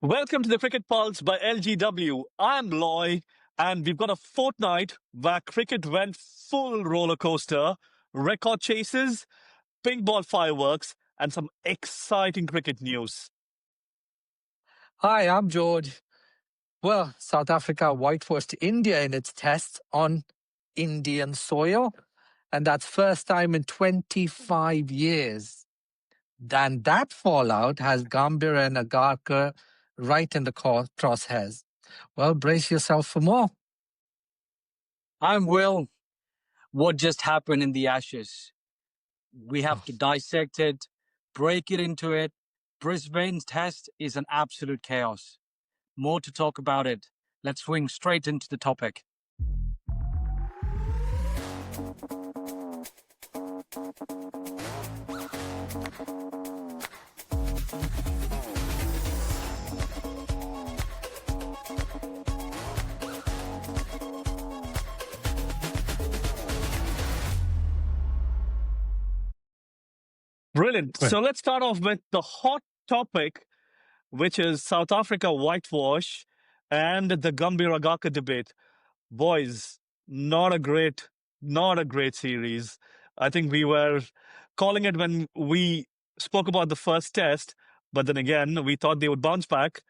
Welcome to the Cricket Pulse by LGW. I'm Loy, and we've got a fortnight where cricket went full roller coaster, record chases, pink ball fireworks, and some exciting cricket news. Hi, I'm George. Well, South Africa whitewashed India in its test on Indian soil, and that's first time in 25 years. And that fallout has Gambhir and Agarkar right in the crosshairs. Well, brace yourself for more. I'm Will. What just happened in the Ashes? We have to dissect it, break it into it. Brisbane's test is an absolute chaos. More to talk about it. Let's swing straight into the topic. Brilliant. So let's start off with the hot topic, which is South Africa whitewash and the Gambhir Agarkar debate. Boys, not a great series. I think we were calling it when we spoke about the first test, but then again, we thought they would bounce back.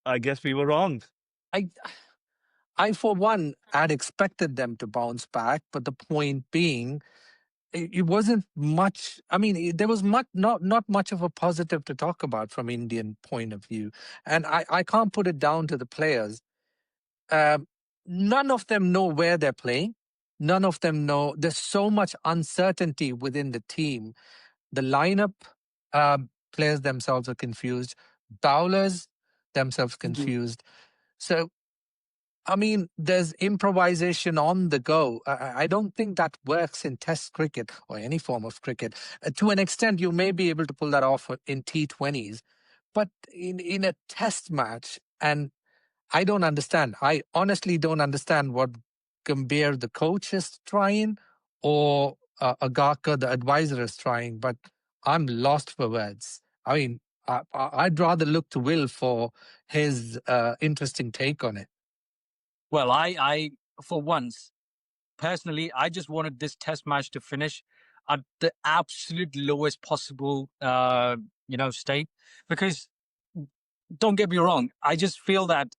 I guess we were wrong. I, for one, had expected them to bounce back, but the point being, it wasn't much. I mean, there was not much of a positive to talk about from Indian point of view, and I can't put it down to the players. None of them know where they're playing. None of them know. There's so much uncertainty within the team. The lineup, players themselves are confused. Bowlers themselves confused. So, I mean, there's improvisation on the go. I don't think that works in Test cricket or any form of cricket. To an extent, you may be able to pull that off in T20s, but in a Test match, and I don't understand. I honestly don't understand what Gambhir, the coach, is trying, or Agarkar, the advisor, is trying. But I'm lost for words. I mean, I'd rather look to Will for his interesting take on it. Well, I for once, personally, I just wanted this test match to finish at the absolute lowest possible, state. Because don't get me wrong, I just feel that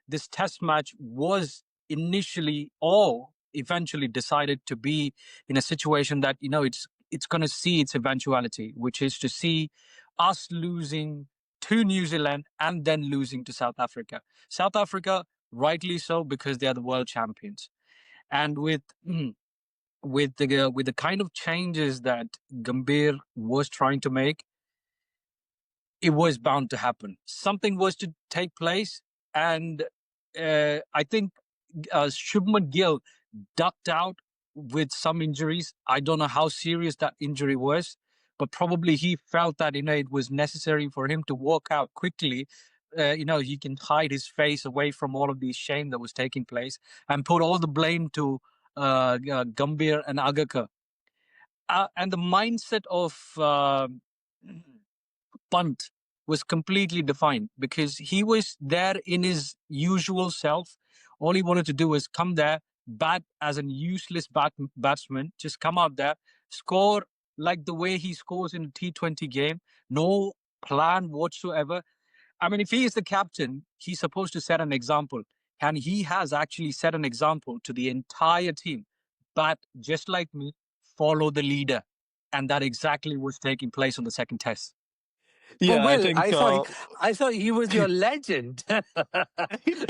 this test match was initially or eventually decided to be in a situation that it's going to see its eventuality, which is to see us losing to New Zealand and then losing to South Africa. South Africa, rightly so, because they are the world champions, and with the kind of changes that Gambhir was trying to make, it was bound to happen. Something was to take place, and I think Shubman Gill ducked out with some injuries. I don't know how serious that injury was, but probably he felt that it was necessary for him to walk out quickly. He can hide his face away from all of the shame that was taking place and put all the blame to Gambhir and Agarkar. And the mindset of Pant was completely defined because he was there in his usual self. All he wanted to do was come there, bat as a useless batsman, just come out there, score like the way he scores in a T20 game, no plan whatsoever. I mean, if he is the captain, he's supposed to set an example. And he has actually set an example to the entire team. But just like me, follow the leader. And that exactly was taking place on the second test. Yeah, Will, I think. I thought he was your legend.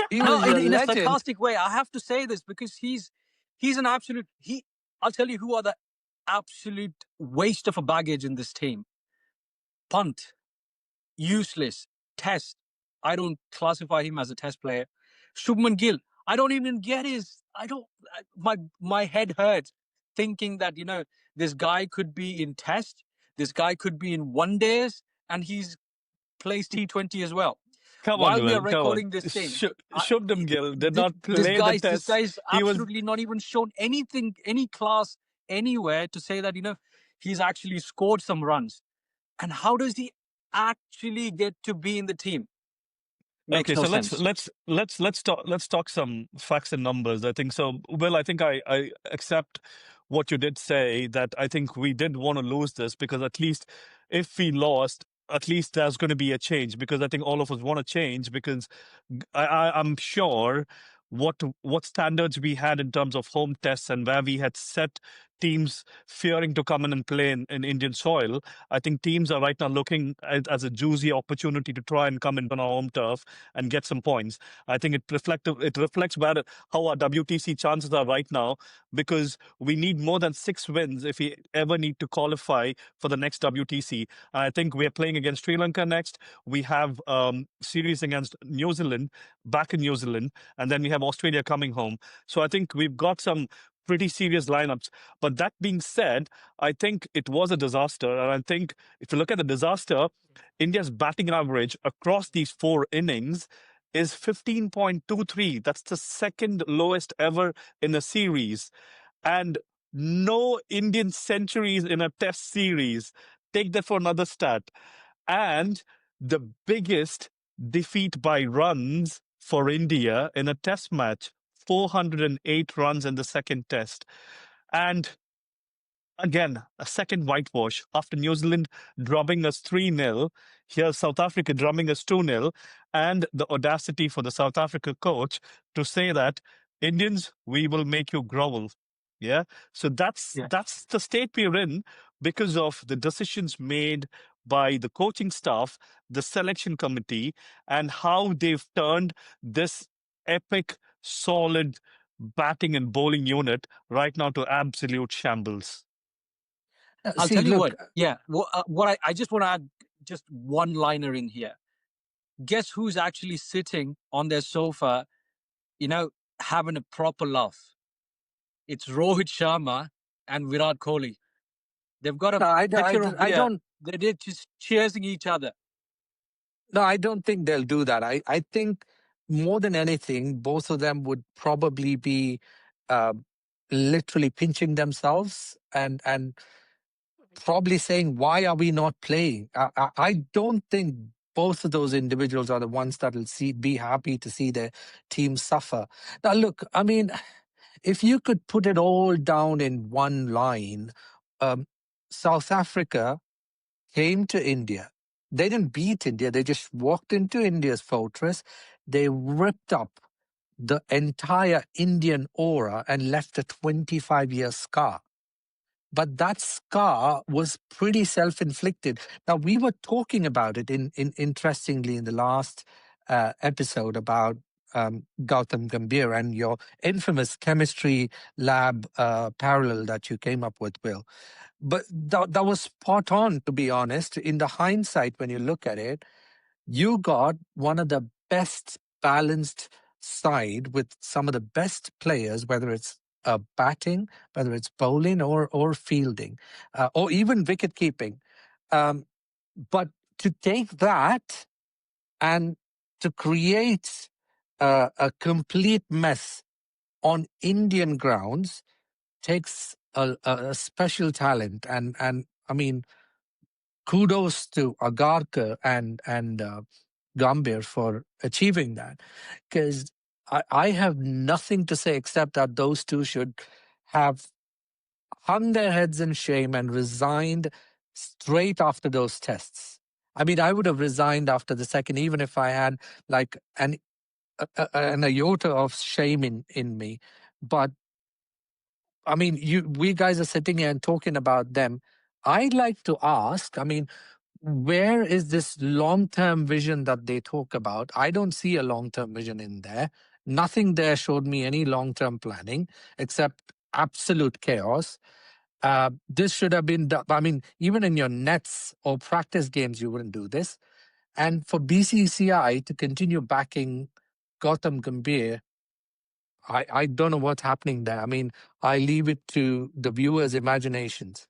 He No, was your in a legend. sarcastic way. I have to say this because he's an absolute. I'll tell you who are the absolute waste of a baggage in this team. Punt, useless. Test, I don't classify him as a test player. Shubman Gill, I don't even get his. My head hurts thinking that this guy could be in test. This guy could be in one days, and he's plays T20 as well. Come While on, we are Will. Come on. recording this thing, Shubman Gill did not this play the guy's test. He was. absolutely not even shown anything, any class anywhere to say that he's actually scored some runs. And how does he actually get to be in the team? Makes Okay, no so sense. let's talk some facts and numbers. I think so. Well, I think I accept what you did say, that I think we did want to lose this, because at least if we lost, at least there's going to be a change, because I think all of us want to change, because I'm sure what standards we had in terms of home tests, and where we had set teams fearing to come in and play in Indian soil. I think teams are right now looking as a juicy opportunity to try and come into our home turf and get some points. I think it reflects how our WTC chances are right now, because we need more than 6 wins if we ever need to qualify for the next WTC. I think we're playing against Sri Lanka next. We have series against New Zealand, back in New Zealand, and then we have Australia coming home. So I think we've got some pretty serious lineups. But that being said, I think it was a disaster. And I think if you look at the disaster, India's batting average across these 4 innings is 15.23. That's the second lowest ever in a series. And no Indian centuries in a test series. Take that for another stat. And the biggest defeat by runs for India in a test match, 408 runs in the second test. And again, a second whitewash after New Zealand drubbing us 3-0. Here, South Africa drubbing us 2-0. And the audacity for the South Africa coach to say that, Indians, we will make you grovel. Yeah. So that's the state we're in, because of the decisions made by the coaching staff, the selection committee, and how they've turned this epic, solid batting and bowling unit right now to absolute shambles. I'll See, tell you look, what. Yeah. What I just want to add just one liner in here. Guess who's actually sitting on their sofa, having a proper laugh? It's Rohit Sharma and Virat Kohli. They've got a no, pitcher of I beer. don't. They're just cheersing each other. No, I don't think they'll do that. I think more than anything, both of them would probably be uh, literally pinching themselves and probably saying, "Why are we not playing?" I don't think both of those individuals are the ones that will be happy to see their team suffer. Now, look, I mean, if you could put it all down in one line, South Africa came to India. They didn't beat India. They just walked into India's fortress. They ripped up the entire Indian aura and left a 25-year scar. But that scar was pretty self-inflicted. Now, we were talking about it interestingly in the last episode about Gautam Gambhir and your infamous chemistry lab parallel that you came up with, Will. But that was spot on, to be honest. In the hindsight, when you look at it, you got one of the best balanced side with some of the best players, whether it's batting, whether it's bowling or fielding, or even wicket keeping. But to take that and to create a complete mess on Indian grounds takes a special talent. And I mean, kudos to Agarkar and Gambhir for achieving that, because I have nothing to say except that those two should have hung their heads in shame and resigned straight after those tests. I mean, I would have resigned after the second, even if I had like an iota of shame in me. But I mean, we guys are sitting here and talking about them. I'd like to ask, I mean, where is this long-term vision that they talk about? I don't see a long-term vision in there. Nothing there showed me any long-term planning except absolute chaos. This should have been done. I mean, even in your nets or practice games, you wouldn't do this. And for BCCI to continue backing Gautam Gambhir, I don't know what's happening there. I mean, I leave it to the viewers' imaginations.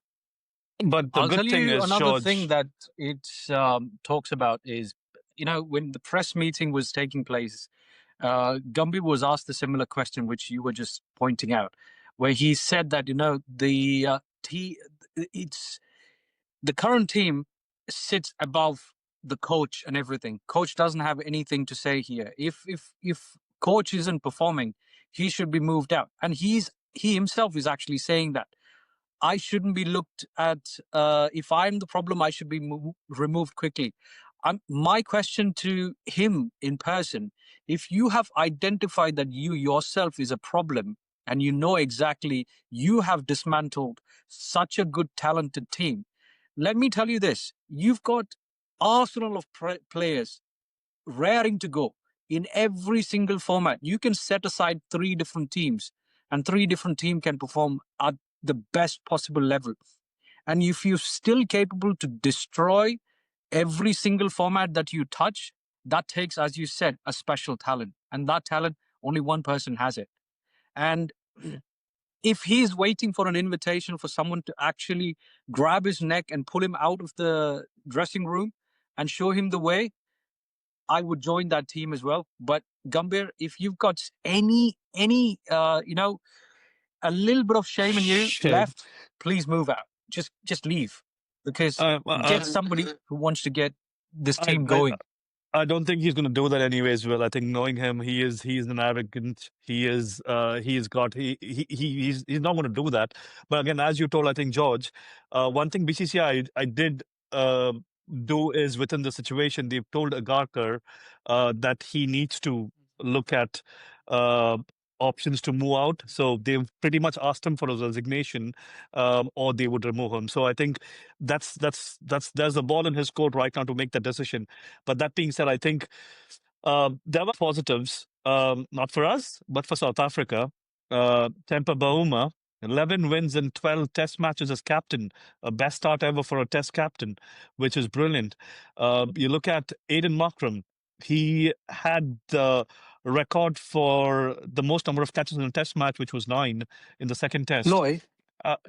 But the I'll tell good thing you is, another thing George, that it talks about is, when the press meeting was taking place, Gumby was asked a similar question, which you were just pointing out, where he said that it's the current team sits above the coach and everything. Coach doesn't have anything to say here. If coach isn't performing, he should be moved out. And he himself is actually saying that I shouldn't be looked at. If I'm the problem, I should be removed quickly. My question to him in person: if you have identified that you yourself is a problem, and you know exactly you have dismantled such a good, talented team, let me tell you this: you've got arsenal of players raring to go in every single format. You can set aside three different teams, and three different teams can perform at the best possible level. And if you're still capable to destroy every single format that you touch, that takes, as you said, a special talent. And that talent, only one person has it. And if he's waiting for an invitation for someone to actually grab his neck and pull him out of the dressing room and show him the way, I would join that team as well. But Gambhir, if you've got any a little bit of shame in you left, please move out. Just leave, because get somebody who wants to get this team going. I don't think he's going to do that anyways. Well, I think knowing him, he's an arrogant. He's not going to do that. But again, as you told, I think George, one thing BCCI I did do is within the situation they've told Agarkar that he needs to look at options to move out. So they've pretty much asked him for his resignation, or they would remove him. So I think that's there's a ball in his court right now to make that decision. But that being said, I think there were positives, not for us, but for South Africa. Tempa Bavuma, 11 wins in 12 test matches as captain, a best start ever for a test captain, which is brilliant. You look at Aiden Markram, he had the record for the most number of catches in a test match, which was 9 in the second test. Lloyd,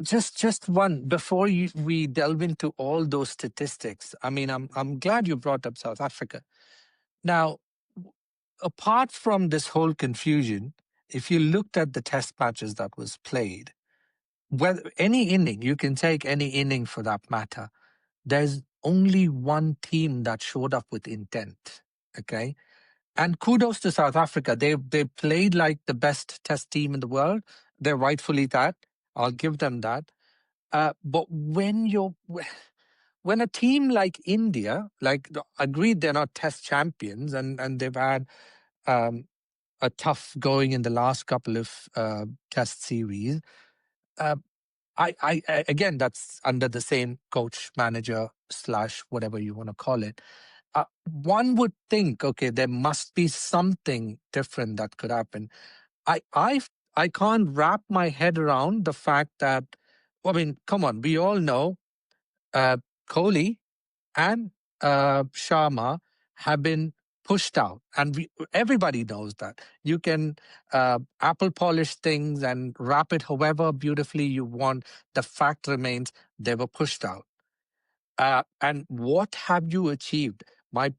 just one before we delve into all those statistics. I mean, I'm glad you brought up South Africa. Now, apart from this whole confusion, if you looked at the test matches that was played, whether any inning, you can take any inning for that matter, there's only one team that showed up with intent. Okay. And kudos to South Africa. They played like the best test team in the world. They're rightfully that. I'll give them that. But when a team like India, agreed they're not test champions and they've had a tough going in the last couple of test series. I again, that's under the same coach, manager / whatever you want to call it. One would think, okay, there must be something different that could happen. I can't wrap my head around the fact that, I mean, come on, we all know Kohli and Sharma have been pushed out, and everybody knows that. You can apple polish things and wrap it however beautifully you want. The fact remains they were pushed out. And what have you achieved? My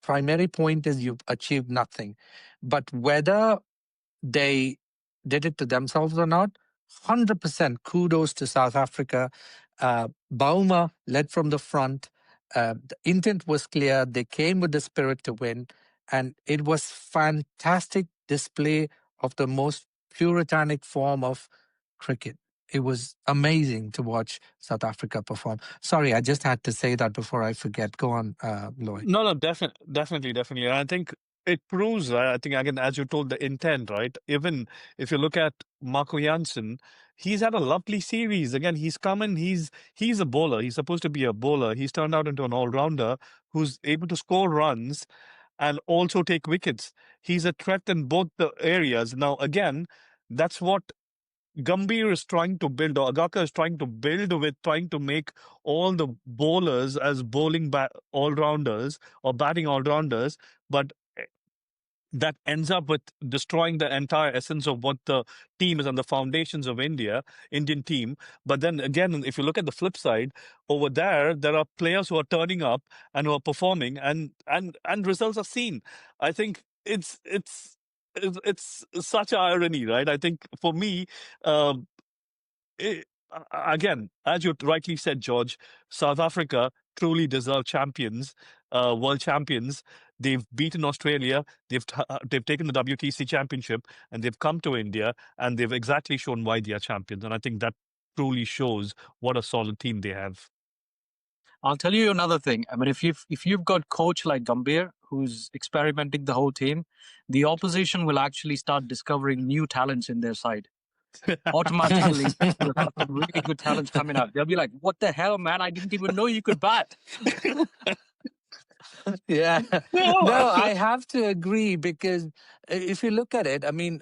primary point is you've achieved nothing. But whether they did it to themselves or not, 100% kudos to South Africa. Bauma led from the front. The intent was clear. They came with the spirit to win. And it was fantastic display of the most puritanic form of cricket. It was amazing to watch South Africa perform. Sorry, I just had to say that before I forget. Go on, Lloyd. No, definitely. And I think it proves, right? I think, again, as you told, the intent, right? Even if you look at Marco Jansen, he's had a lovely series. Again, he's come in, he's a bowler. He's supposed to be a bowler. He's turned out into an all-rounder who's able to score runs and also take wickets. He's a threat in both the areas. Now, again, that's what Gambhir is trying to build, or Agarkar is trying to build, with trying to make all the bowlers as bowling all-rounders or batting all-rounders, but that ends up with destroying the entire essence of what the team is and the foundations of Indian team. But then again, if you look at the flip side, over there are players who are turning up and who are performing, and results are seen. I think it's such an irony, right? I think for me, again, as you rightly said, George, South Africa truly deserve champions. world champions. They've beaten Australia. They've taken the WTC championship, and they've come to India, and they've exactly shown why they are champions. And I think that truly shows what a solid team they have. I'll tell you another thing. I mean, if you've got coach like Gambhir who's experimenting the whole team, the opposition will actually start discovering new talents in their side. Automatically, we'll have some really good talents coming out. They'll be like, "What the hell, man? I didn't even know you could bat." Yeah. No. No, I have to agree, because if you look at it, I mean,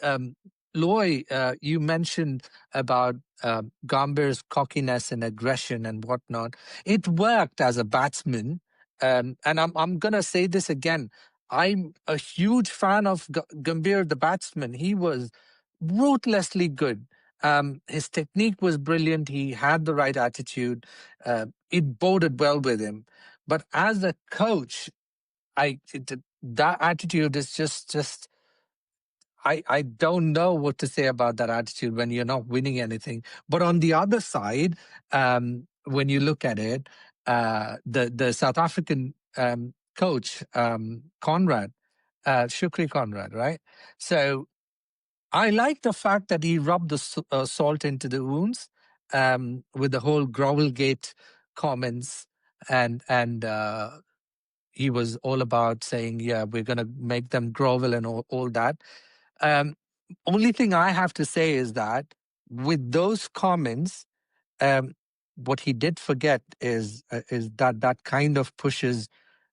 Loy, you mentioned about Gambhir's cockiness and aggression and whatnot. It worked as a batsman. And I'm going to say this again. I'm a huge fan of Gambhir, the batsman. He was ruthlessly good. His technique was brilliant. He had the right attitude. It boded well with him. But as a coach, that attitude is just I don't know what to say about that attitude when you're not winning anything. But on the other side, when you look at it, the South African coach, Conrad, Shukri Conrad, right? So I like the fact that he rubbed the salt into the wounds with the whole Grovelgate comments, and he was all about saying, yeah, we're going to make them grovel and all that. Only thing I have to say is that with those comments, what he did forget is that kind of pushes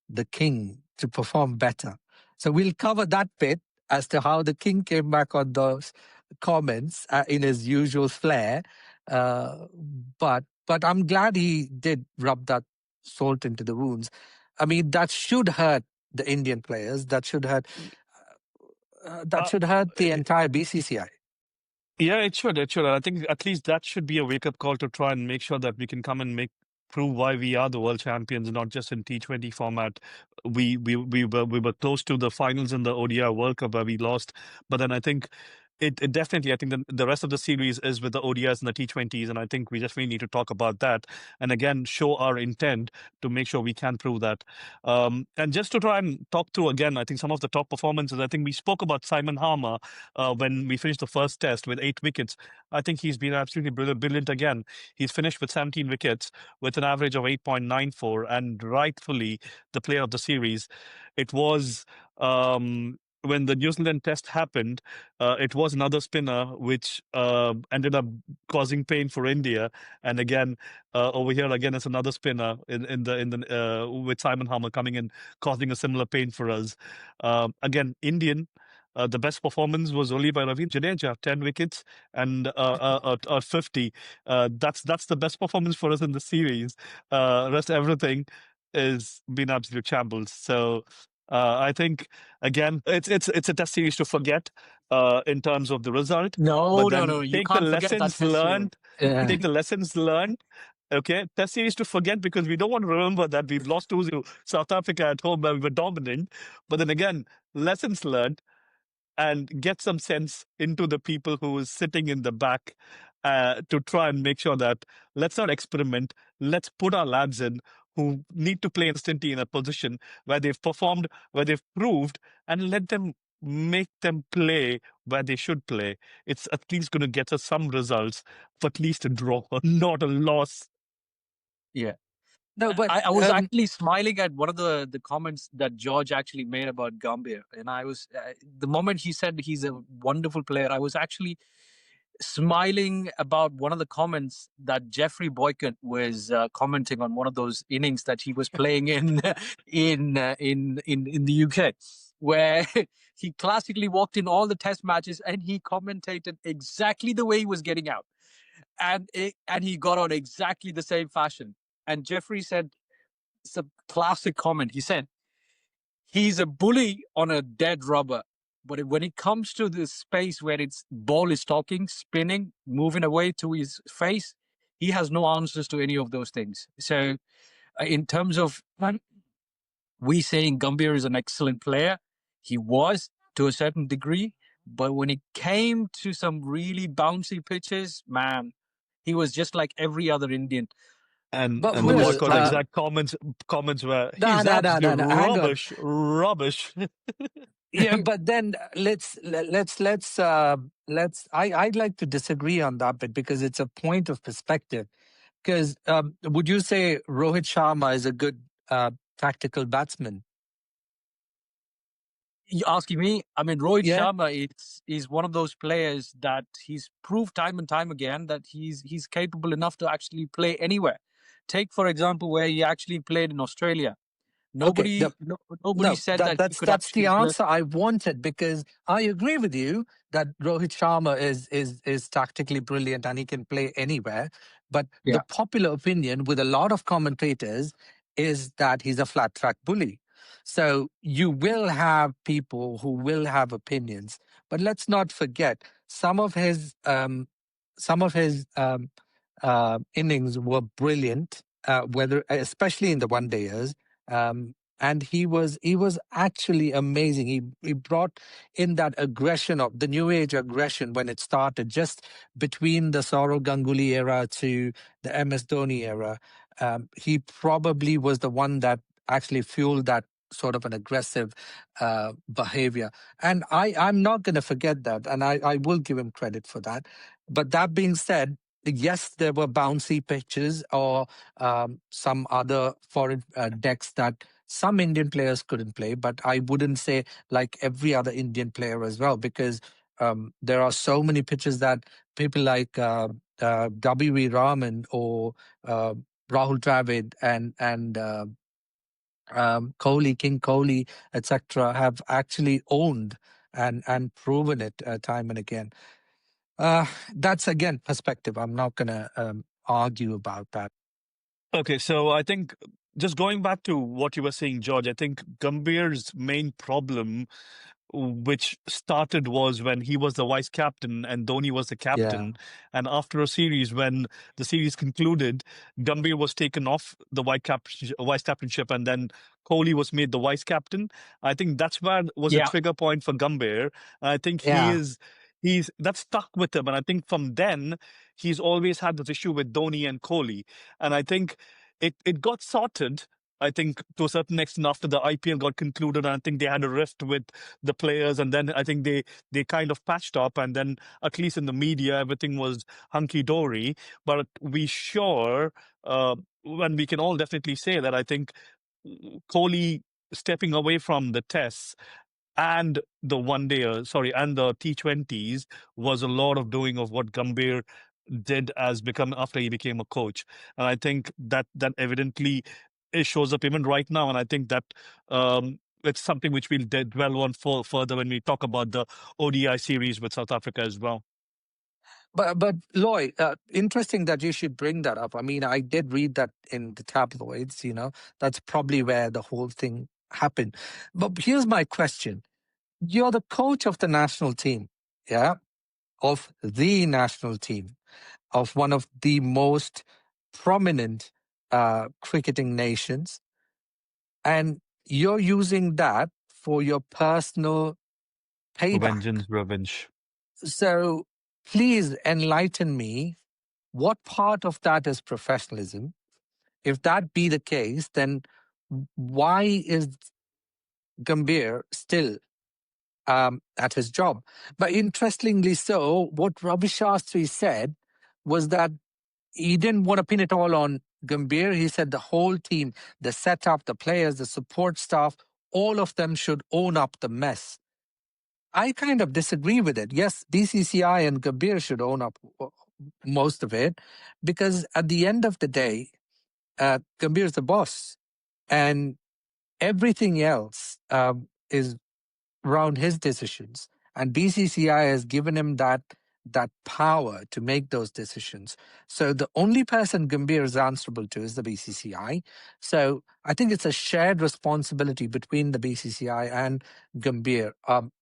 the king to perform better. So we'll cover that bit as to how the king came back on those comments in his usual flair. But I'm glad he did rub that salt into the wounds. I mean, that should hurt the Indian players. That should hurt the entire BCCI. Yeah, it should. It should. I think at least that should be a wake-up call to try and make sure that we can come and prove why we are the world champions, not just in T20 format. We were close to the finals in the ODI World Cup where we lost, but then I think it definitely, I think the rest of the series is with the ODIs and the T20s, and I think we definitely need to talk about that and again show our intent to make sure we can prove that. And just to try and talk through again, I think some of the top performances. I think we spoke about Simon Harmer when we finished the first test with 8 wickets. I think he's been absolutely brilliant again. He's finished with 17 wickets with an average of 8.94 and rightfully the player of the series. It was when the New Zealand test happened, it was another spinner which ended up causing pain for India. And again, over here again, it's another spinner in the with Simon Harmer coming in, causing a similar pain for us. Again, Indian. The best performance was only by Ravindra Jadeja, 10 wickets and 50. That's the best performance for us in the series. Rest everything is been absolute shambles. So I think again, it's a test series to forget in terms of the result. No, But then you take the can't forget that lessons test series. learned. Yeah. Take the lessons learned. Okay, test series to forget because we don't want to remember that we've lost 2-0 South Africa at home where we were dominant. But then again, lessons learned and get some sense into the people who is sitting in the back to try and make sure that let's not experiment. Let's put our lads in who need to play instantly in a position where they've performed, where they've proved, and let them make them play where they should play. It's at least going to get us some results, for at least a draw, not a loss. Yeah. No, but I was actually smiling at one of the comments that George actually made about Gambhir, and I was the moment he said he's a wonderful player, I was actually smiling about one of the comments that Jeffrey Boycott was commenting on one of those innings that he was playing in the UK, where he classically walked in all the Test matches and he commentated exactly the way he was getting out, and he got on exactly the same fashion. And Jeffrey said, it's a classic comment. He said, he's a bully on a dead rubber. But when it comes to the space where its ball is talking, spinning, moving away to his face, he has no answers to any of those things. So in terms of we saying Gambhir is an excellent player, he was to a certain degree. But when it came to some really bouncy pitches, man, he was just like every other Indian. And But the Will, boycott exact comments were, no, he's no, no, no, absolute no. Hang on. rubbish. Yeah, but then let's. I'd like to disagree on that bit because it's a point of perspective. Because would you say Rohit Sharma is a good tactical batsman? You asking me? I mean, Rohit Yeah. Sharma is one of those players that he's proved time and time again that he's capable enough to actually play anywhere. Take for example where he actually played in Australia. Okay. Nobody No, said that he could that's the actually play. answer I wanted because I agree with you that Rohit Sharma is tactically brilliant and he can play anywhere. But the Yeah, popular opinion with a lot of commentators is that he's a flat track bully. So you will have people who will have opinions, but let's not forget some of his innings were brilliant, whether especially in the one dayers. And he was actually amazing. He brought in that aggression of the new age aggression when it started, just between the Saurav Ganguly era to the MS Dhoni era. He probably was the one that actually fueled that sort of an aggressive behavior. And I'm not going to forget that, and I will give him credit for that. But that being said, yes, there were bouncy pitches or some other foreign decks that some Indian players couldn't play, but I wouldn't say like every other Indian player as well, because there are so many pitches that people like W.V. Raman or Rahul Dravid and Kohli, King Kohli, etc., have actually owned and proven it time and again. That's again perspective. I'm not going to argue about that. Okay, so I think just going back to what you were saying, George, I think Gambhir's main problem, which started, was when he was the vice captain and Dhoni was the Yeah, captain. And after a series, when the series concluded, Gambhir was taken off the vice captainship, and then Kohli was made the vice captain. I think that's where was a yeah, trigger point for Gambhir. I think yeah. he's that stuck with him, and I think from then he's always had this issue with Dhoni and Kohli. And I think it got sorted, I think, to a certain extent after the IPL got concluded. And I think they had a rift with the players, and then I think they kind of patched up, and then at least in the media everything was hunky dory. But we sure, when we can all definitely say that I think Kohli stepping away from the tests and the and the T20s was a lot of doing of what Gambhir did as become after he became a coach. And I think that evidently it shows up even right now. And I think that it's something which we'll dwell on further when we talk about the ODI series with South Africa as well. But Lloyd, interesting that you should bring that up. I mean, I did read that in the tabloids. That's probably where the whole thing happened. But here's my question: you're the coach of the national team, yeah, of the national team of one of the most prominent cricketing nations, and you're using that for your personal payback. Vengeance, revenge. So please enlighten me. What part of that is professionalism? If that be the case, then why is Gambhir still at his job? But interestingly so, what Ravi Shastri said was that he didn't want to pin it all on Gambhir. He said the whole team, the setup, the players, the support staff, all of them should own up the mess. I kind of disagree with it. Yes, BCCI and Gambhir should own up most of it, because at the end of the day, Gambhir is the boss, and everything else is around his decisions. And BCCI has given him that power to make those decisions. So the only person Gambhir is answerable to is the BCCI. So I think it's a shared responsibility between the BCCI and Gambhir.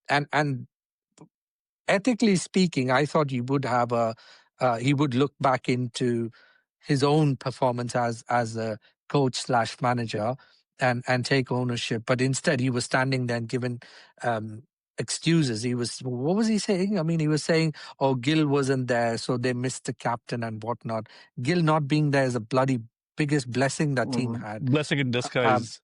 And ethically speaking, I thought he would look back into his own performance as a coach slash manager and take ownership. But instead, he was standing there and giving excuses. What was he saying? I mean, he was saying, "Oh, Gill wasn't there, so they missed the captain and whatnot." Gill not being there is a bloody biggest blessing that team had. Blessing in disguise.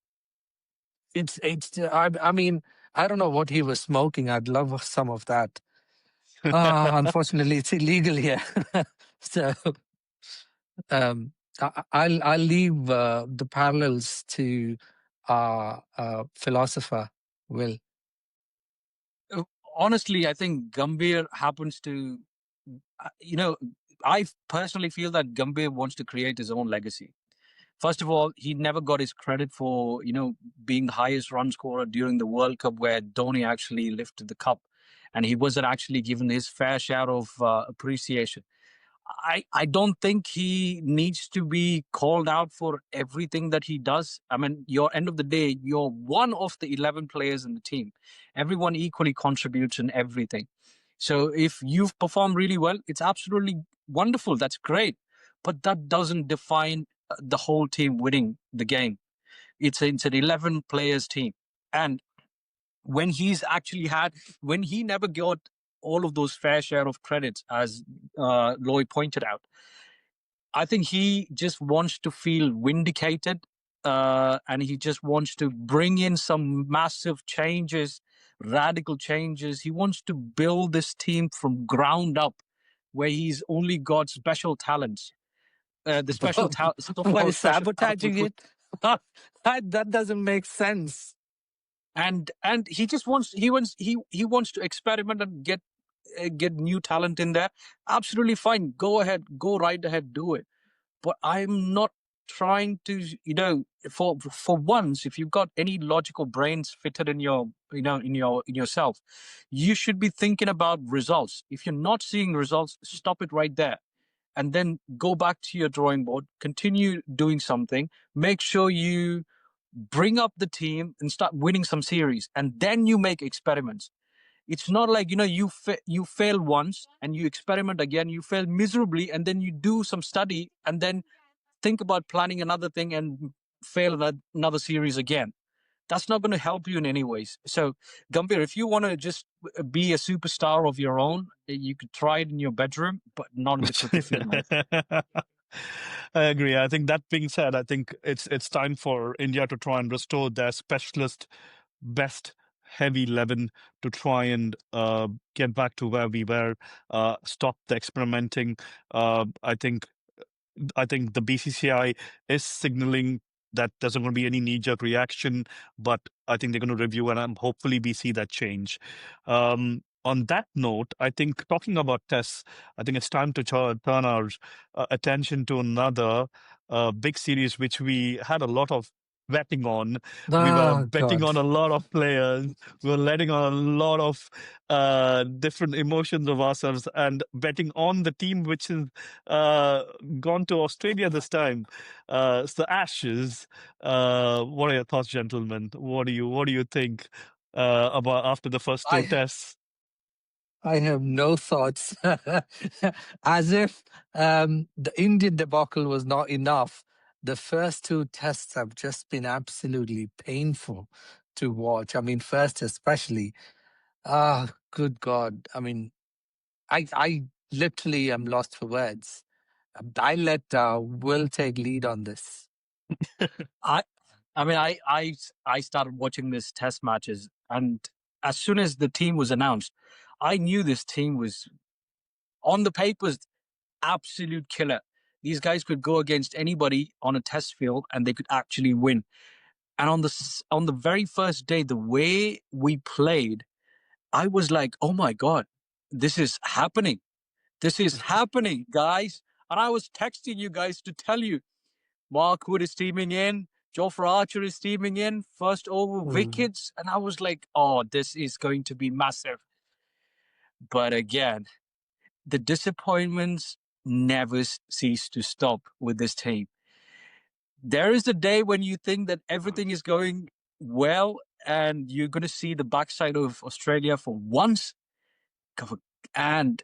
I mean, I don't know what he was smoking. I'd love some of that. Unfortunately, it's illegal here. So I'll leave the parallels to our philosopher, Will. Honestly, I think Gambhir happens to, I personally feel that Gambhir wants to create his own legacy. First of all, he never got his credit for, being the highest run scorer during the World Cup where Dhoni actually lifted the cup. And he wasn't actually given his fair share of appreciation. I don't think he needs to be called out for everything that he does. I mean, you're end of the day, you're one of the 11 players in the team. Everyone equally contributes in everything. So if you've performed really well, it's absolutely wonderful. That's great. But that doesn't define the whole team winning the game. It's an 11 players team. And when when he never got all of those fair share of credits, as Lloyd pointed out, I think he just wants to feel vindicated, and he just wants to bring in some massive changes, radical changes. He wants to build this team from ground up, where he's only got special talents. The special talent, Why sabotaging it? That doesn't make sense. And he just wants he wants to experiment and get new talent in there. Absolutely fine. Go ahead, go right ahead, do it. But I'm not trying to, for once, if you've got any logical brains fitted in your, in yourself, you should be thinking about results. If you're not seeing results, stop it right there. And then go back to your drawing board, continue doing something, make sure you bring up the team and start winning some series. And then you make experiments. It's not like, you fail once and you experiment again, you fail miserably, and then you do some study and then think about planning another thing and fail another series again. That's not going to help you in any ways. So, Gambhir, if you want to just be a superstar of your own, you could try it in your bedroom, but not in the cricket field, mate. I agree. I think that being said, I think it's time for India to try and restore their specialist best heavy 11 to try and get back to where we were, stop the experimenting. I think the BCCI is signaling that there's not going to be any knee-jerk reaction, but I think they're going to review and hopefully we see that change. On that note, I think talking about tests, I think it's time to turn our attention to another big series which we had a lot of betting on. We were betting on a lot of players. We were letting on a lot of different emotions of ourselves and betting on the team which has gone to Australia this time. It's the Ashes. What are your thoughts, gentlemen? What do you think about after the first two tests? I have no thoughts. As if the Indian debacle was not enough. The first two tests have just been absolutely painful to watch. I mean, first especially. Good God. I mean, I literally am lost for words. I let Will take lead on this. I mean, I started watching this test matches, and as soon as the team was announced, I knew this team was on the papers absolute killer. These guys could go against anybody on a test field, and they could actually win. And on the very first day, the way we played, I was like, "Oh my God, this is happening! This is happening, guys!" And I was texting you guys to tell you, Mark Wood is teaming in. Jofra Archer is teaming in. First over wickets. And I was like, oh, this is going to be massive. But again, the disappointments never cease to stop with this team. There is a day when you think that everything is going well and you're going to see the backside of Australia for once. And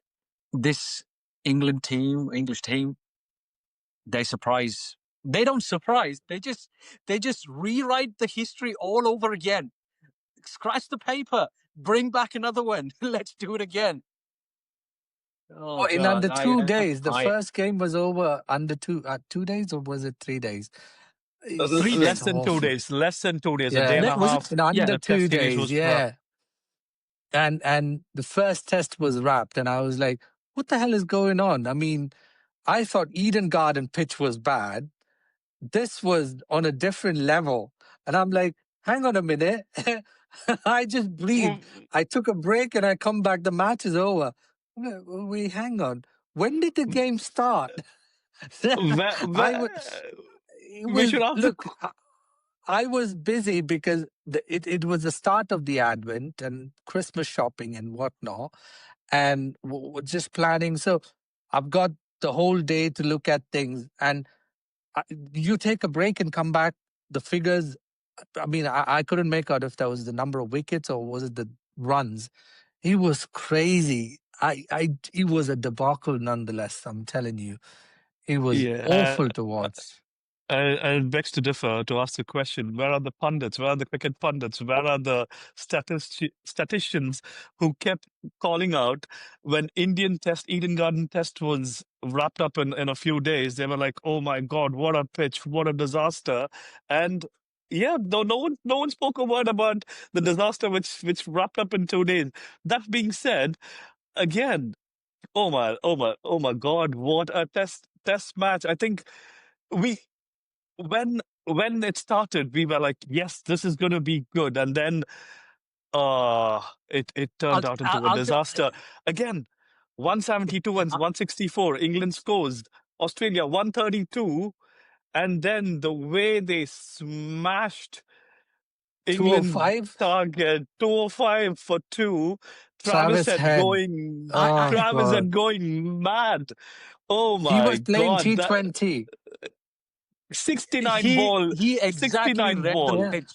this English team, they surprise. They don't surprise. They just rewrite the history all over again. Scratch the paper. Bring back another one. Let's do it again. Oh In God, under I 2 days. The I first game was over under 2 days, or was it 3 days? three Less It's days. than two awful. days. Less than 2 days. A day and Yeah, a Was it? half. in under Yeah. The two test series days. was wrapped. Yeah, and the first test was wrapped, and I was like, "What the hell is going on?" I mean, I thought Eden Garden pitch was bad. This was on a different level, and I'm like, "Hang on a minute." I just breathed. I took a break, and I come back. The match is over. We hang on. When did the game start? Where, I was. where, It we was should ask the look. I was busy because it was the start of the Advent and Christmas shopping and whatnot, and just planning. So I've got the whole day to look at things, and I, you take a break and come back. The figures. I mean, I couldn't make out if that was the number of wickets or was it the runs. It was crazy. It was a debacle nonetheless. I'm telling you, it was yeah. awful to watch. I begs to differ to ask the question: where are the pundits? Where are the cricket pundits? Where are the statisticians who kept calling out when Indian Test, Eden Garden Test was wrapped up in a few days? They were like, "Oh my God, what a pitch! What a disaster!" And yeah, no one spoke a word about the disaster which wrapped up in 2 days. That being said, again, oh my God, what a test match! I think we when it started, we were like, yes, this is going to be good, and then it I'll turned out I'll, into a I'll t- disaster. Again, 172 and I- 164, England scores. Australia 132, and then the way they smashed England 205. target 205 for two. Travis Travis had Head. going. Oh I Travis God. had going mad. Oh He my was playing God, that T20. 69 he ball, he exactly 69 read the ball. Yeah. pitch.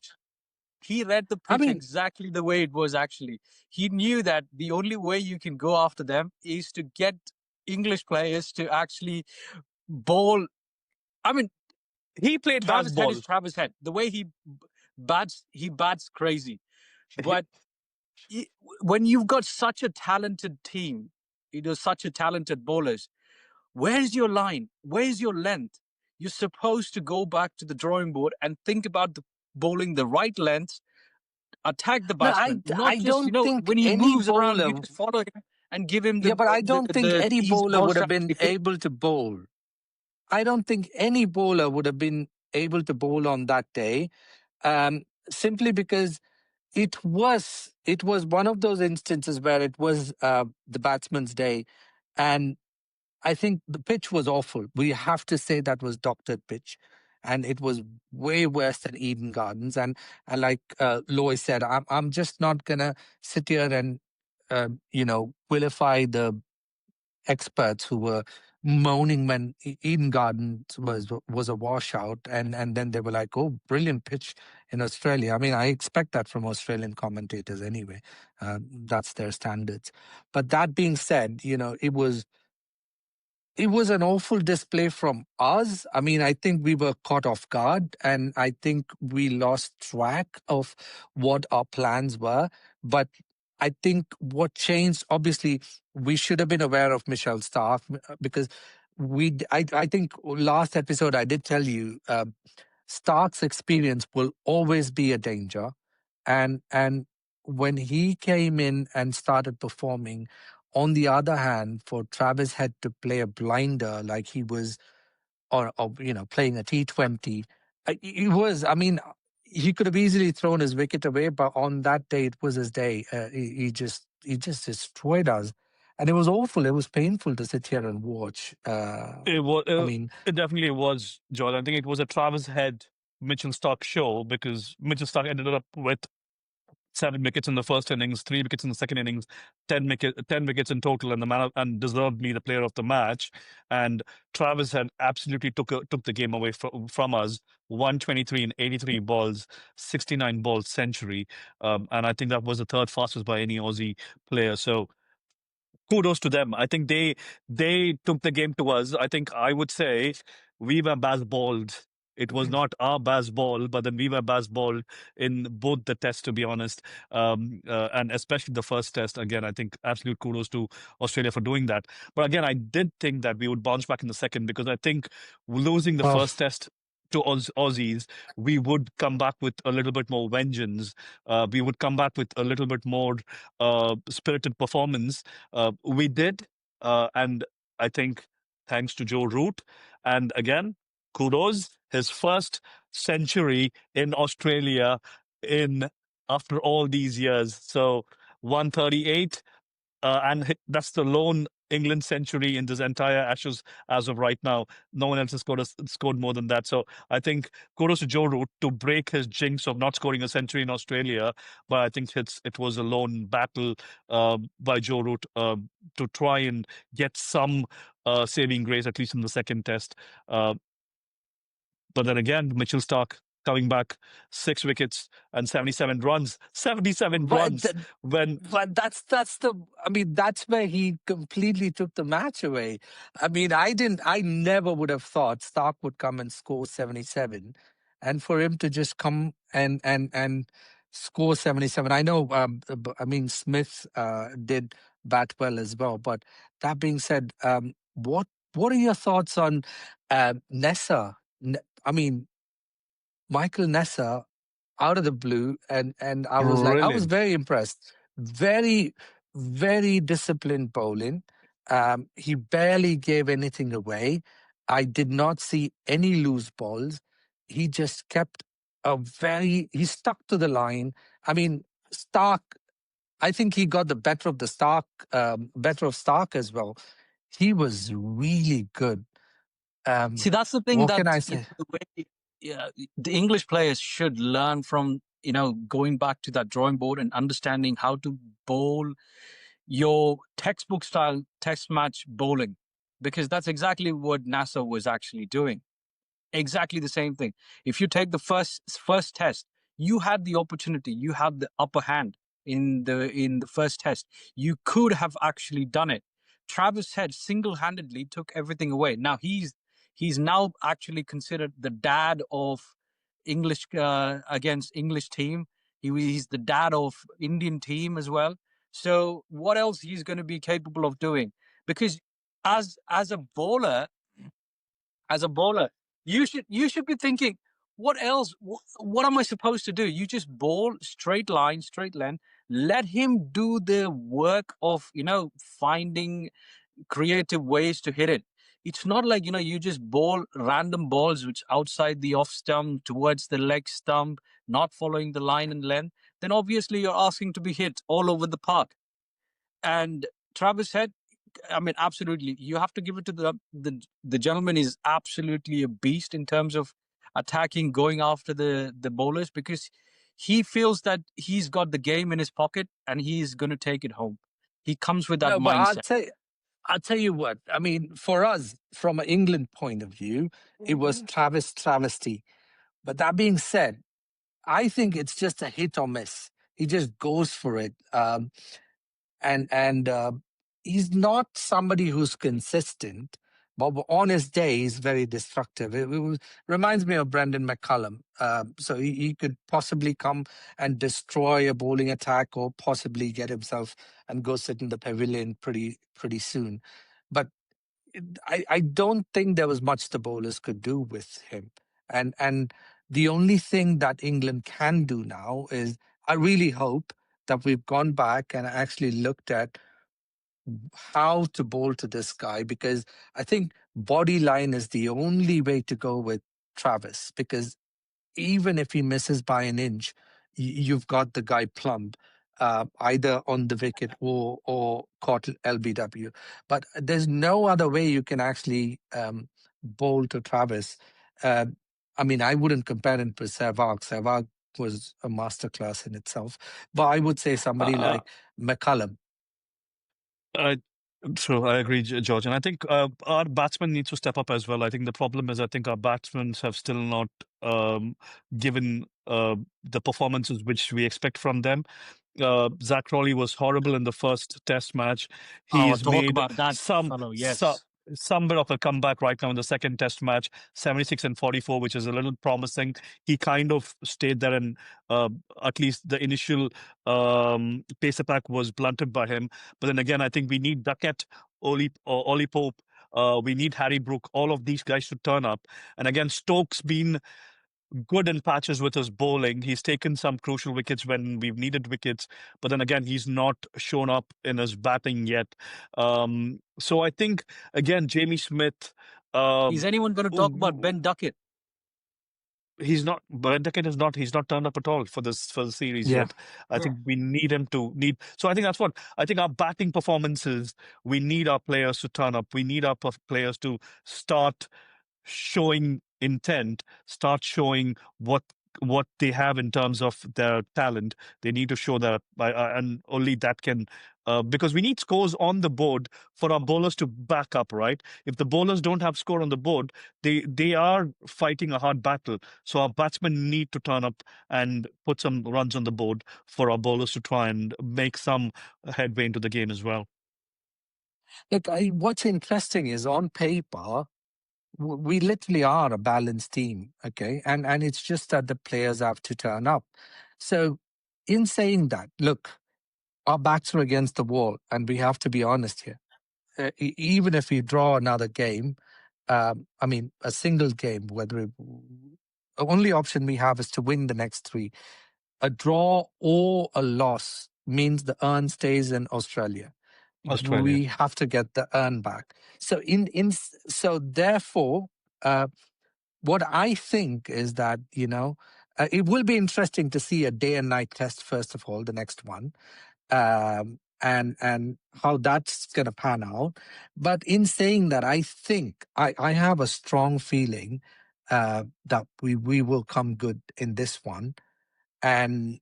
He read the I pitch mean, exactly the way it was actually. He knew that the only way you can go after them is to get English players to actually bowl. I mean, He played Travis Head fastball. is Travis Head. The way he bats crazy. But he- when you've got such a talented team, such a talented bowlers, where's your line? Where's your length? You're supposed to go back to the drawing board and think about bowling the right length, attack the no, batsman, not I just don't think when he any moves around, you bowler. just follow him and give him Yeah, but I don't think the any easy bowler ball would have been strategy. able to bowl. I don't think any bowler would have been able to bowl on that day, simply because it was one of those instances where it was the batsman's day, and I think the pitch was awful. We have to say that was doctored pitch, and it was way worse than Eden Gardens. And like Lois said, I'm just not gonna sit here and vilify the experts who were moaning when Eden Gardens was a washout, and then they were like, "Oh, brilliant pitch in Australia." I mean, I expect that from Australian commentators anyway. That's their standards. But that being said, it was an awful display from us. I mean, I think we were caught off guard, and I think we lost track of what our plans were. But I think what changed, obviously, we should have been aware of Michelle Stark, because I think last episode I did tell you, Stark's experience will always be a danger, and when he came in and started performing, on the other hand, for Travis had to play a blinder like he was, or playing a T20. He was, I mean, he could have easily thrown his wicket away, but on that day it was his day. He just destroyed us, and it was awful. It was painful to sit here and watch. It was. I mean, It definitely was, Joel. I think it was a Travis Head, Mitchell Stark show because Mitchell Stark ended up with 7 wickets in the first innings, 3 wickets in the second innings, 10 wickets in total, and and deservedly the player of the match. And Travis had absolutely took the game away from us. 123 in 83 balls, 69 balls century, and I think that was the third fastest by any Aussie player. So kudos to them. I think they took the game to us. I think I would say we were bad balled It was not our best ball, but then we were best ball in both the tests, to be honest. And especially the first test. Again, I think absolute kudos to Australia for doing that. But again, I did think that we would bounce back in the second, because I think losing the Well, first test to Aussies, we would come back with a little bit more vengeance. We would come back with a little bit more spirited performance. We did. And I think thanks to Joe Root. And again, kudos, his first century in Australia in after all these years. So 138, and that's the lone England century in this entire Ashes as of right now. No one else has scored more than that. So I think kudos to Joe Root to break his jinx of not scoring a century in Australia. But I think it was a lone battle by Joe Root to try and get some saving grace, at least in the second test. But then again, Mitchell Starc coming back, 6 wickets and 77 runs. 77 runs when. But that's the. I mean, that's where he completely took the match away. I mean, I never would have thought Starc would come and score 77, and for him to just come and score 77. I know. I mean, Smith did bat well as well. But that being said, what are your thoughts on Nessa? I mean, Michael Nessa out of the blue, and I was Brilliant. very impressed. Very, very disciplined bowling. He barely gave anything away. I did not see any loose balls. He just kept he stuck to the line. I mean, Starc, I think he got the better of Starc as well. He was really good. See, that's the thing What that can I say? the way the English players should learn from, going back to that drawing board and understanding how to bowl your textbook style test match bowling, because that's exactly what NASA was actually doing. Exactly the same thing. If you take the first test, you had the opportunity, you had the upper hand in the first test. You could have actually done it. Travis Head single-handedly took everything away. Now he's now actually considered the dad of English against English team. He's the dad of Indian team as well. So what else he's going to be capable of doing? Because as a bowler, you should be thinking, what else? What am I supposed to do? You just bowl straight line, straight length. Let him do the work of finding creative ways to hit it. It's not like you just bowl random balls which outside the off stump towards the leg stump, not following the line and length. Then obviously you're asking to be hit all over the park. And Travis Head, I mean, absolutely. You have to give it to the gentleman is absolutely a beast in terms of attacking, going after the bowlers, because he feels that he's got the game in his pocket and he's going to take it home. He comes with that No, but mindset. I'll tell you what. I mean, for us, from an England point of view, it was travesty. But that being said, I think it's just a hit or miss. He just goes for it. And he's not somebody who's consistent, but on his day, he's very destructive. Reminds me of Brendan McCullum. So he could possibly come and destroy a bowling attack, or possibly get himself and go sit in the pavilion pretty soon. But I don't think there was much the bowlers could do with him. And the only thing that England can do now is, I really hope that we've gone back and actually looked at how to bowl to this guy, because I think body line is the only way to go with Travis, because even if he misses by an inch, you've got the guy plumbed, either on the wicket or caught LBW. But there's no other way you can actually bowl to Travis. I mean, I wouldn't compare him to Sehwag. Sehwag was a masterclass in itself. But I would say somebody like McCullum. True, I agree, George. And I think our batsmen need to step up as well. I think the problem is, I think our batsmen have still not given the performances which we expect from them. Zach Crawley was horrible in the first test match. He's Talk made about that some fellow, yes. some bit of a comeback right now in the second test match, 76-44, which is a little promising. He kind of stayed there, and at least the initial pace attack was blunted by him. But then again, I think we need Duckett, Ollie Pope, we need Harry Brook, all of these guys to turn up. And again, Stokes been good in patches with his bowling. He's taken some crucial wickets when we've needed wickets, but then again, he's not shown up in his batting yet. So I think, again, Jamie Smith. Is anyone going to talk about Ben Duckett? He's not. Ben Duckett is not. He's not turned up at all for the series yet. I think we need him to need. So I think that's what I think. Our batting performances. We need our players to turn up. We need our players to start showing intent, start showing what they have in terms of their talent. They need to show that, and only that can, because we need scores on the board for our bowlers to back up, right? If the bowlers don't have score on the board, they are fighting a hard battle. So our batsmen need to turn up and put some runs on the board for our bowlers to try and make some headway into the game as well. Look, what's interesting is on paper, we literally are a balanced team, okay? And it's just that the players have to turn up. So in saying that, look, our backs are against the wall, and we have to be honest here. Even if we draw another game, I mean, a single game, the only option we have is to win the next three. A draw or a loss means the urn stays in Australia. We have to get the urn back. So so therefore, what I think is that, it will be interesting to see a day and night test, first of all, the next one, and how that's going to pan out. But in saying that, I think I have a strong feeling that we will come good in this one. And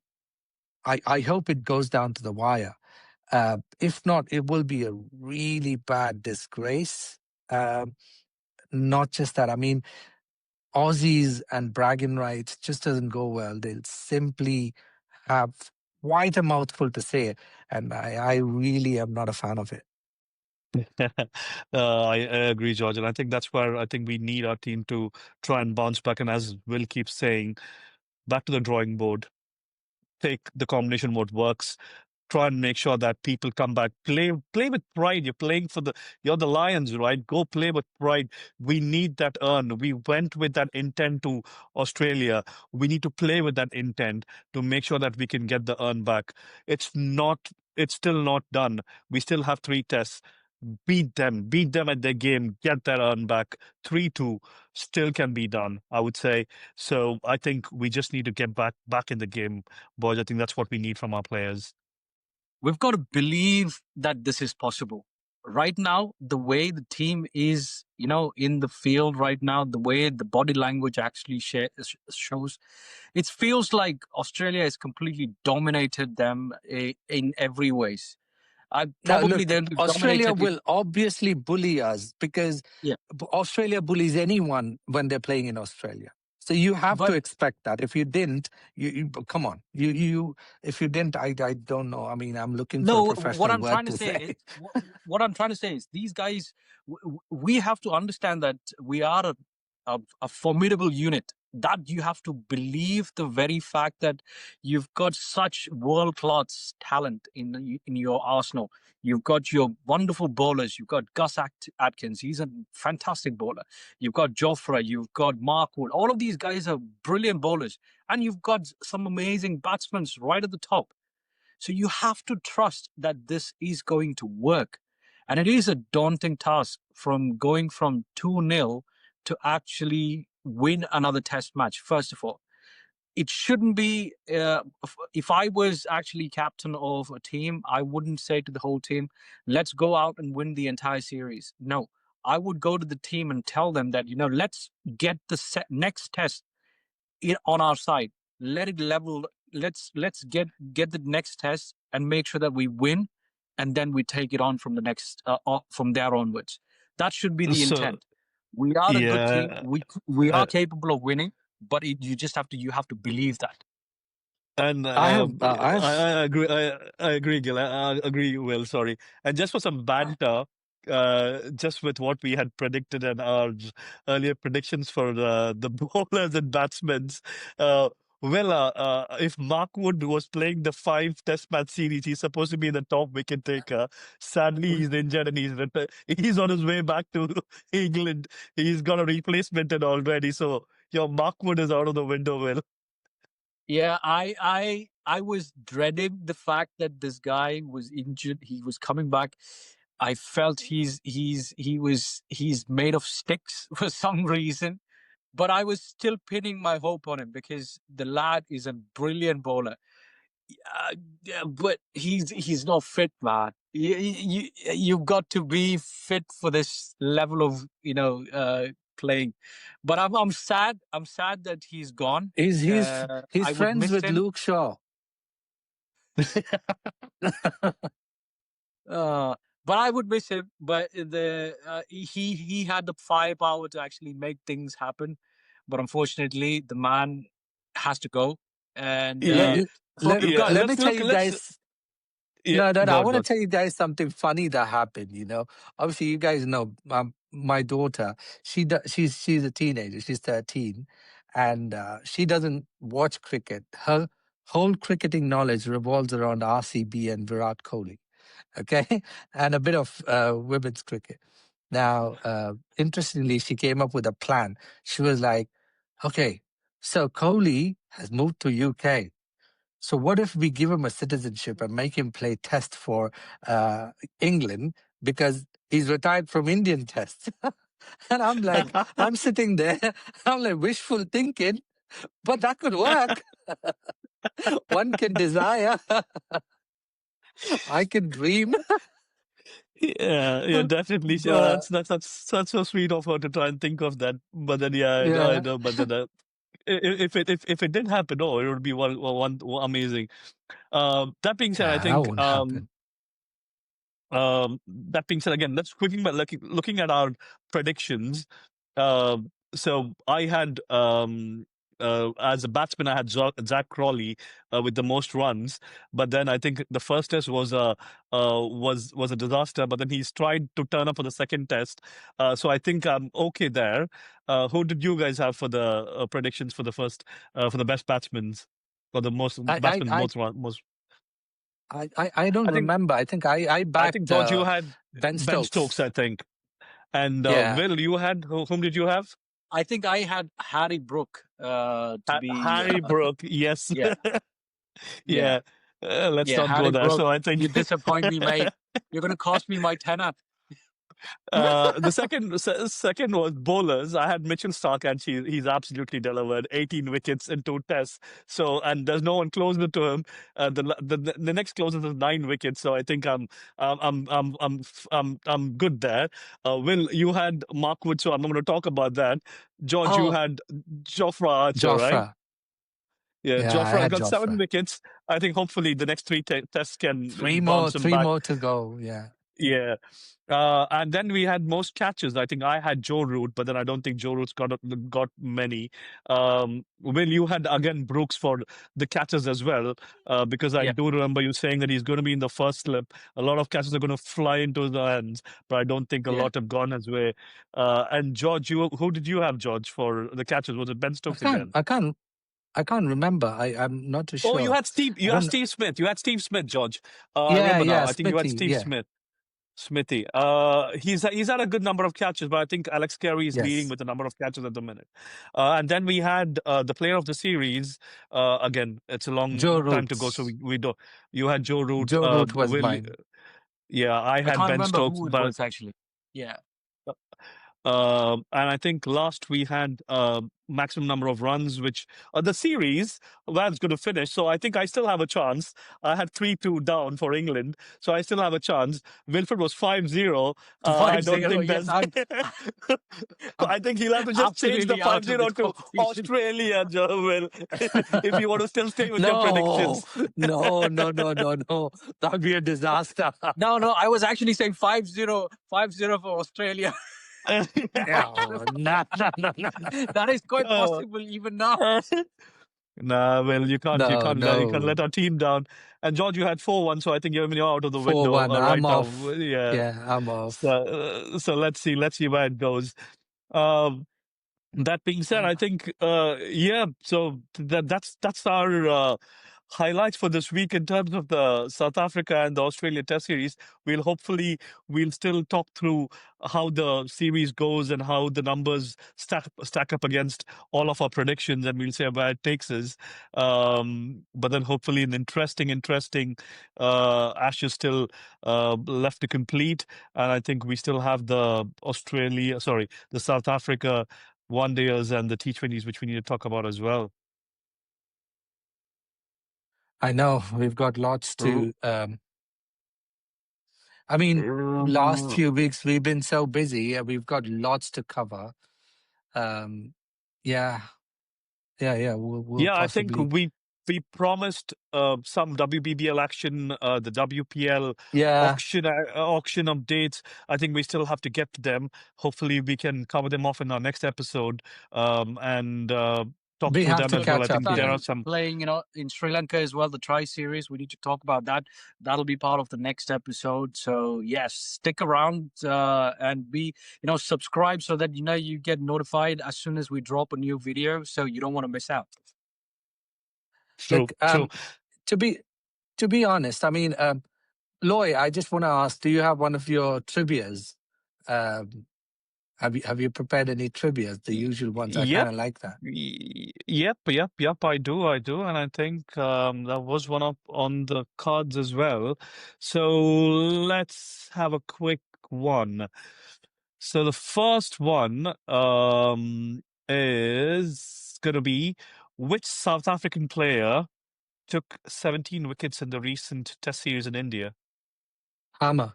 I hope it goes down to the wire. If not, it will be a really bad disgrace. Not just that. I mean, Aussies and bragging rights just doesn't go well. They'll simply have quite a mouthful to say, and I really am not a fan of it. I agree, George, and I think that's where I think we need our team to try and bounce back. And as Will keeps saying, back to the drawing board. Take the combination what works. Try and make sure that people come back. Play with pride. You're playing you're the Lions, right? Go play with pride. We need that earn. We went with that intent to Australia. We need to play with that intent to make sure that we can get the earn back. It's still not done. We still have 3 tests. Beat them at their game, get that earn back. 3-2 still can be done, I would say. So I think we just need to get back in the game, boys. I think that's what we need from our players. We've got to believe that this is possible. Right now, the way the team is, in the field right now, the way the body language actually shows, it feels like Australia has completely dominated them in every ways. Australia will obviously bully us because Australia bullies anyone when they're playing in Australia. So you have to expect that. If you didn't, you come on. If you didn't, I don't know. I mean, I'm looking for a professional word to say. What I'm trying to say is these guys, we have to understand that we are a formidable unit. That you have to believe the very fact that you've got such world-class talent in your arsenal. You've got your wonderful bowlers. You've got Gus Atkins. He's a fantastic bowler. You've got Jofra. You've got Mark Wood. All of these guys are brilliant bowlers. And you've got some amazing batsmen right at the top. So you have to trust that this is going to work. And it is a daunting task from going from 2-0 to actually win another test match. First of all, it shouldn't be, if I was actually captain of a team, I wouldn't say to the whole team, let's go out and win the entire series. No, I would go to the team and tell them that, let's get the next test on our side. Let it level. Let's get the next test and make sure that we win, and then we take it on from the next from there onwards. That should be the intent. We are a good team. We are capable of winning, but you have to believe that. And I agree. I agree, Gil. I agree, Will. Sorry. And just for some banter, just with what we had predicted and our earlier predictions for the bowlers and batsmen, if Mark Wood was playing the 5 Test match series, he's supposed to be the top wicket taker. Sadly, he's injured and he's on his way back to England. He's got a replacement and already. So your Mark Wood is out of the window, Will. Yeah, I was dreading the fact that this guy was injured. He was coming back. I felt he's made of sticks for some reason, but I was still pinning my hope on him because the lad is a brilliant bowler. Yeah, but he's not fit, man. You've got to be fit for this level of playing. But I'm sad. I'm sad that he's gone. He's I would friends miss with him. Luke Shaw. But I would miss him. But he had the firepower to actually make things happen. But unfortunately, the man has to go. And Yeah, hope you guys. Let me tell you guys. Yeah, No. go I on, want to George. tell you guys something funny that happened. Obviously, you guys know my daughter. She's a teenager. She's 13, and she doesn't watch cricket. Her whole cricketing knowledge revolves around RCB and Virat Kohli. Okay, and a bit of women's cricket. Now, interestingly, she came up with a plan. She was like, "Okay, so Kohli has moved to UK. So what if we give him a citizenship and make him play Test for England because he's retired from Indian Test?" And I'm like, I'm sitting there, I'm like wishful thinking, but that could work. One can desire. I can dream. Yeah, definitely. But That's so sweet of her to try and think of that. But then, yeah, I yeah, know. But then, if it did happen, oh, it would be one amazing. That being said, I yeah, that think won't happen. that being said, again, let's quickly looking at our predictions. So I had as a batsman, I had Zach Crawley with the most runs, but then I think the first test was a disaster. But then he's tried to turn up for the second test, so I think I'm okay there. Who did you guys have for the predictions for the first for the best batsmen or the most batsmen I, most? I don't I think remember. I think I I think backed George, you had Ben Ben Stokes, Stokes. I think. And Yeah. Will, you had whom did you have? I think I had Harry Brook to be Harry Brook, yes. yeah. Yeah. Let's Yeah, not go Harry there. Brook. So I think You disappoint me, mate. You're going to cost me my tenner. the second was bowlers. I had Mitchell Stark, and he's absolutely delivered 18 wickets in 2 tests. So, and there's no one closer to him. The next closest is 9 wickets. So I think I'm good there. Will, you had Mark Wood, so I'm not going to talk about that. George, you Oh, had Jofra Archer, right? Jofra. Yeah, Yeah, I Jofra had got 7 wickets. Jofra. I think hopefully the next tests can Three bounce him back. more to go. Yeah. Yeah. And then we had most catches. I think I had Joe Root, but then I don't think Joe Root's got many. Will, you had again Brooks for the catches as well, because I Yeah. do remember you saying that he's going to be in the first slip. A lot of catches are going to fly into the hands, but I don't think a Yeah. lot have gone his way. And George, who did you have, George, for the catches? Was it Ben Stokes again? I can't remember. I'm not too sure. Oh, you had Steve. You had Steve Smith. You had Steve Smith, George. I Yeah, remember now. yeah, I think you had Smithy. Steve Yeah. Smith. Smithy. He's had a good number of catches, but I think Alex Carey is leading Yes. with the number of catches at the minute. And then we had the player of the series. Again, it's a long Joe time to go, so Root. we don't. You had Joe Root. Joe Root was mine. Yeah, I I had can't Ben remember Stokes, who it but was actually. Yeah. and I think last we had maximum number of runs, which the series that's going to finish. So I think I still have a chance. I had 3-2 down for England, so I still have a chance. Wilfred was 5-0. I don't 5-0. think Yes, there's. I'm I think he'll have to just change the absolutely out of 5-0 this to competition. Australia, Joe. Will, if you want to still stay with your No, predictions. no. That'd be a disaster. No, I was actually saying 5-0 for Australia. Yeah, no. That is quite possible even now. Nah, well, you can't No, you can't let no. our team down. And George, you had 4-1, so I think you're out of the window 4-1. right I'm now. off. Yeah. Yeah, I'm So, off. let's see where it goes. Um, that being said, I think yeah. So that's our highlights for this week in terms of the South Africa and the Australia Test Series. We'll still talk through how the series goes and how the numbers stack up against all of our predictions, and we'll see where it takes us. But then hopefully an interesting Ashes still left to complete, and I think we still have the South Africa one dayers and the T20s, which we need to talk about as well. I know we've got lots to. I mean, last few weeks we've been so busy. We've got lots to cover. Yeah. We'll Yeah, I think possibly. we promised some WBBL action, the WPL Yeah, auction updates. I think we still have to get to them. Hopefully, we can cover them off in our next episode and talk we through have them to as well. I catch up. think there Yeah. are some. Playing, in Sri Lanka as well, the Tri Series. We need to talk about that. That'll be part of the next episode. So yes, stick around and subscribe so that you get notified as soon as we drop a new video. So you don't want to miss out. True, Look, true. to be honest, I mean, Loy, I just want to ask: do you have one of your trivia's? Have you prepared any trivia's? The usual ones. I kind Yep. of like that. Yep. I do, and I think that was one on the cards as well. So let's have a quick one. So the first one is going to be, which South African player took 17 wickets in the recent Test series in India? Hammer.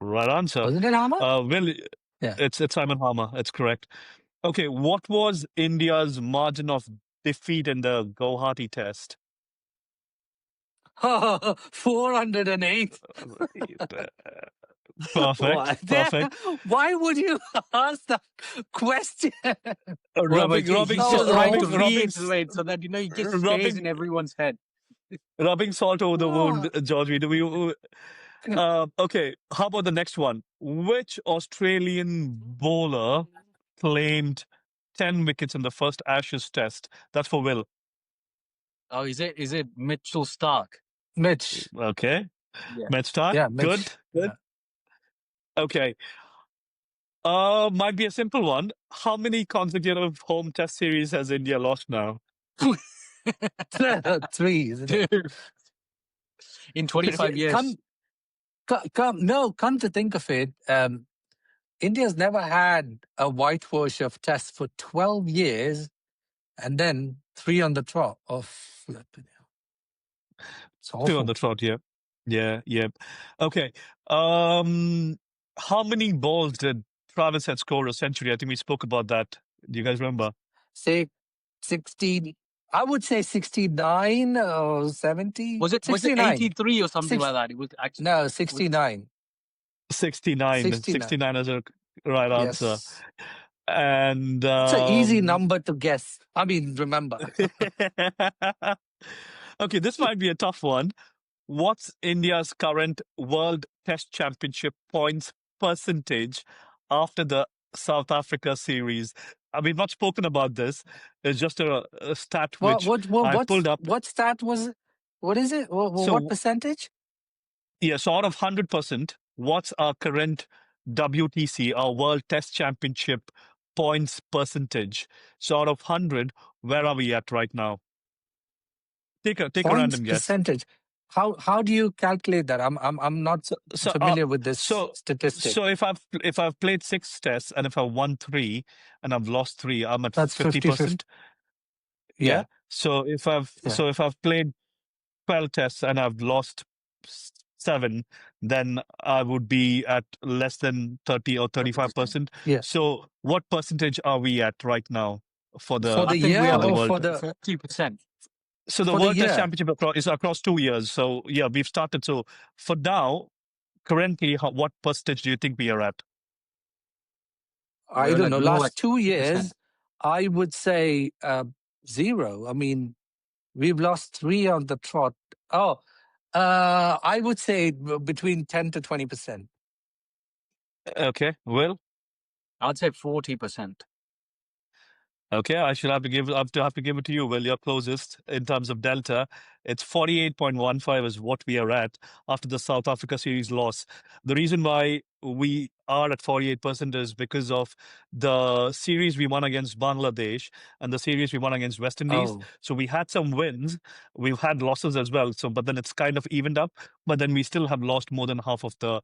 Right answer. Wasn't it Hammer? Well, Yeah. it's Simon Harmer. It's correct. Okay, what was India's margin of defeat in the Guwahati Test? 408. Perfect, perfect. Why would you ask that question? Rubbing He's Oh, just trying to no. reiterate so that it just stays in everyone's head. rubbing salt over the wound, Oh. George. Okay, how about the next one? Which Australian bowler claimed 10 wickets in the first Ashes Test? That's for Will. Oh, is it Mitchell Stark? Mitch. Okay, Yeah. Mitch Stark. Yeah, Mitch. Good. Yeah. Okay. Might be a simple one. How many consecutive home Test series has India lost now? 3, isn't it? In 25 years. Come to think of it, India's never had a whitewash of tests for 12 years and then 3 on the trot of flipping. It's awful. 2 on the trot, yeah. Yeah. Okay. How many balls did Travis had scored a century? I think we spoke about that. Do you guys remember? Say 16. I would say 69 or 70. Was it 83 or something like that? It was actually No, 69. 69. 69 is a right answer. Yes. And It's an easy number to guess. I mean, remember. Okay, this might be a tough one. What's India's current World Test Championship points percentage after the South Africa series? I mean, not spoken about this. It's just a stat which I pulled up. What stat was it? What is it? What So, percentage? yeah, so out of 100%, what's our current WTC, our World Test Championship points percentage? So out of 100, where are we at right now? Take a random guess. Percentage. How do you calculate that? I'm not familiar with this statistic. So if I've played 6 tests and if I've won 3 and I've lost 3, I'm at That's 50%. Yeah. So if I've played 12 tests and I've lost 7, then I would be at less than 30 or 35%. Yeah. So what percentage are we at right now for the year or World? for the 30%? So the World Test Championship is across 2 years. So yeah, we've started. So for now, currently, what percentage do you think we are at? I don't know. Last 2 years, I would say 0. I mean, we've lost 3 on the trot. I would say between 10 to 20%. Okay, Will. I'd say 40%. Okay, I should have to give it to you. Well, you're closest in terms of delta. It's 48.15 is what we are at after the South Africa series loss. The reason why we are at 48% is because of the series we won against Bangladesh and the series we won against West Indies. Oh, So we had some wins, we've had losses as well. So, but then it's kind of evened up. But then we still have lost more than half of the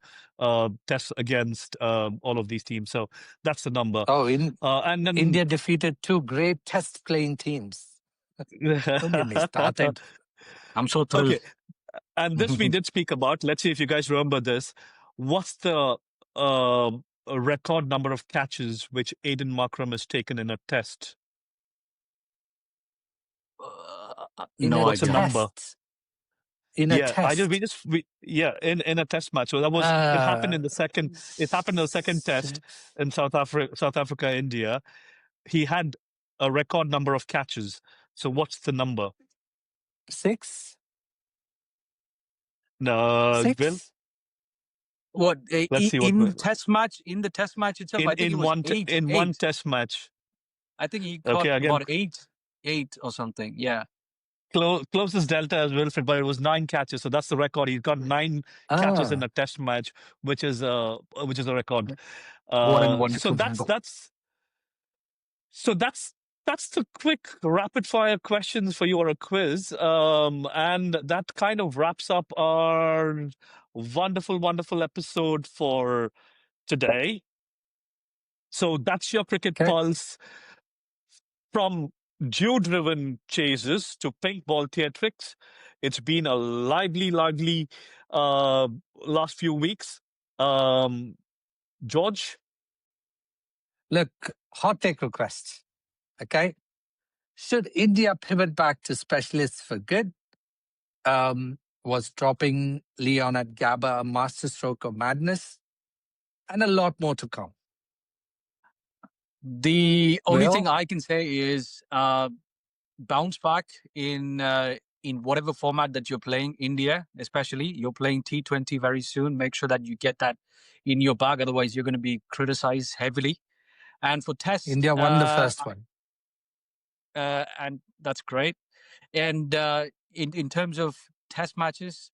tests against all of these teams. So that's the number. And then India defeated 2 great test playing teams. Don't get me started. I'm so thrilled. Okay. And this we did speak about. Let's see if you guys remember this. What's the record number of catches which Aiden Markram has taken in a test? In No a What's the idea. number? test. In a Yeah, test. in a test match. So that was it happened in the second. It happened in the second test in South Africa, India. He had a record number of catches. So what's the number? 6? No, Will. 6? What Let's see in what the test match? In the test match itself, I think it was one test match. I think he Okay, caught again, about eight or something. Yeah. closest delta as Wilfred, but it was 9 catches. So that's the record. He's got 9 catches in a test match, which is a record. What a So wonderful that's the quick rapid fire questions for your quiz. And that kind of wraps up our wonderful episode for today. So that's your cricket pulse from dew-driven chases to pink ball theatrics. It's been a lively last few weeks. George? Look, hot take request. Okay. Should India pivot back to specialists for good? Was dropping Leon at Gabba a masterstroke of madness? And a lot more to come. The only Will? thing I can say is bounce back in whatever format that you're playing. India, especially, you're playing T20 very soon. Make sure that you get that in your bag. Otherwise, you're going to be criticized heavily. And for tests, India won the first one. and that's great. And in terms of test matches,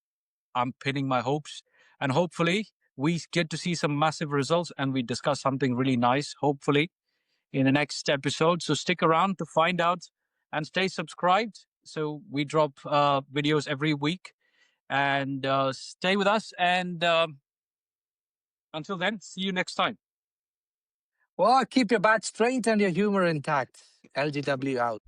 I'm pinning my hopes. And hopefully, we get to see some massive results and we discuss something really nice, hopefully, in the next episode. So stick around to find out and stay subscribed. So we drop videos every week, and stay with us. And until then, see you next time. Well, keep your bat straight and your humor intact. LGW out.